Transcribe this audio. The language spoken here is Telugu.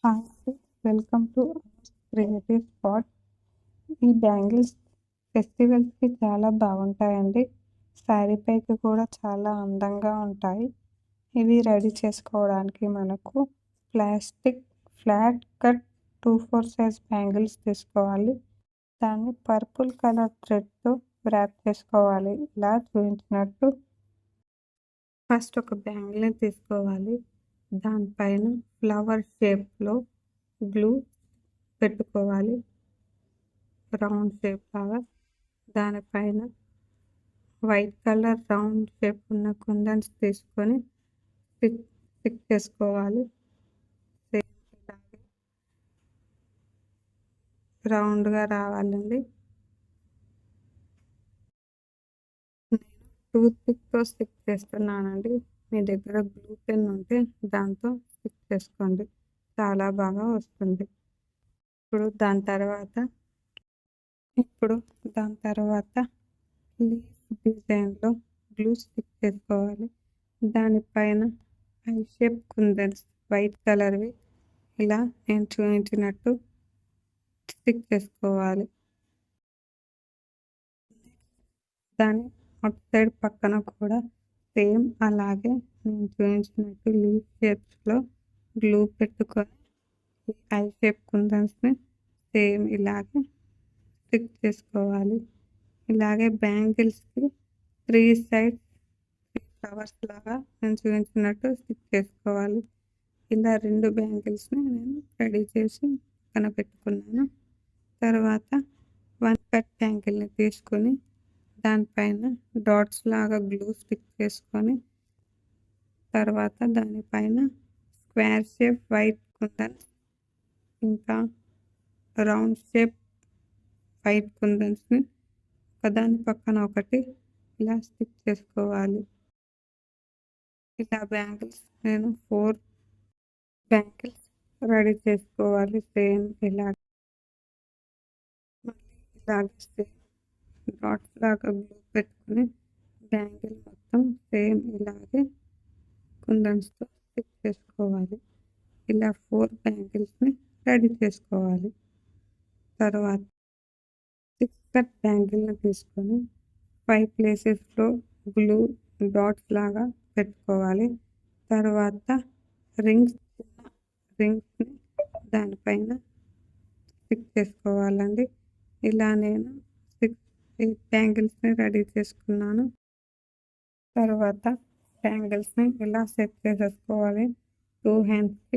హాయ్ అండి. Welcome to creative spot. ఈ బ్యాంగిల్స్ ఫెస్టివల్స్‌కి చాలా బాగుంటాయండి. శారీ పైకి కూడా చాలా అందంగా ఉంటాయి. ఇవి రెడీ చేసుకోవడానికి మనకు plastic flat cut 2/4 size bangles తీసుకోవాలి. దాన్ని పర్పుల్ కలర్ థ్రెడ్‌తో వ్రాప్ చేసుకోవాలి. ఇలా చూపించినట్టు ఫస్ట్ ఒక బ్యాంగిల్‌ని తీసుకోవాలి. దానిపైన ఫ్లవర్ షేప్‌లో గ్లూ పెట్టుకోవాలి. రౌండ్ షేప్ లాగా. దానిపైన వైట్ కలర్ రౌండ్ షేప్ ఉన్న కుందన్స్ తీసుకొని స్టిక్ చేసుకోవాలి. సేమ్ ఇలాగే రౌండ్‌గా రావాలండి. నేను టూత్ పిక్‌తో స్టిక్ చేస్తున్నానండి. మీ దగ్గర గ్లూ పెన్ ఉంటే దాంతో స్టిక్ చేసుకోండి. చాలా బాగా వస్తుంది. ఇప్పుడు దాని తర్వాత లీఫ్ డిజైన్‌లో గ్లూ స్టిక్ చేసుకోవాలి. దానిపైన ఐ షేప్ కుందన్స్ వైట్ కలర్‌వి ఇలా నేను చూపించినట్టు స్టిక్ చేసుకోవాలి. దాని అటు సైడ్ పక్కన కూడా సేమ్ అలాగే నేను చూపించినట్టు లీఫ్ షేప్స్‌లో గ్లూ పెట్టుకొని ఐ షేప్ కుందన్స్‌ని సేమ్ ఇలాగే స్టిక్ చేసుకోవాలి. ఇలాగే బ్యాంగిల్స్‌కి 3 సైడ్స్ 3 ఫ్లవర్స్ లాగా నేను చూపించినట్టు స్టిక్ చేసుకోవాలి. ఇలా 2 బ్యాంగిల్స్‌ని నేను రెడీ చేసి పక్కన పెట్టుకున్నాను. తర్వాత 1 కట్ బ్యాంగిల్‌ని తీసుకొని దానిపైన డాట్స్ లాగా గ్లూ స్టిక్ చేసుకొని తర్వాత దానిపైన స్క్వేర్ షేప్ వైట్ కుందన్స్ ఇంకా రౌండ్ షేప్ వైట్ కుందన్స్‌ని ఒకదాని పక్కన ఒకటి ఇలా స్టిక్ చేసుకోవాలి. ఇలా బ్యాంగిల్స్ నేను 4 బ్యాంగిల్స్ రెడీ చేసుకోవాలి. సేమ్ ఇలాగే సేమ్ డాట్స్ లాగా గ్లూ పెట్టుకొని బ్యాంగిల్ మొత్తం సేమ్ ఇలాగే కుందన్స్‌తో స్టిక్ చేసుకోవాలి. ఇలా 4 బ్యాంగిల్స్‌ని రెడీ చేసుకోవాలి. తర్వాత 6 కట్ బ్యాంగిల్‌ని తీసుకొని 5 ప్లేసెస్‌లో గ్లూ డాట్స్ లాగా పెట్టుకోవాలి. తర్వాత చిన్న రింగ్స్‌ని దానిపైన స్టిక్ చేసుకోవాలండి. ఇలా నేను 8 బ్యాంగిల్స్‌ని రెడీ చేసుకున్నాను. తర్వాత బ్యాంగిల్స్‌ని ఇలా సెట్ చేసేసుకోవాలి 2 హ్యాండ్స్‌కి.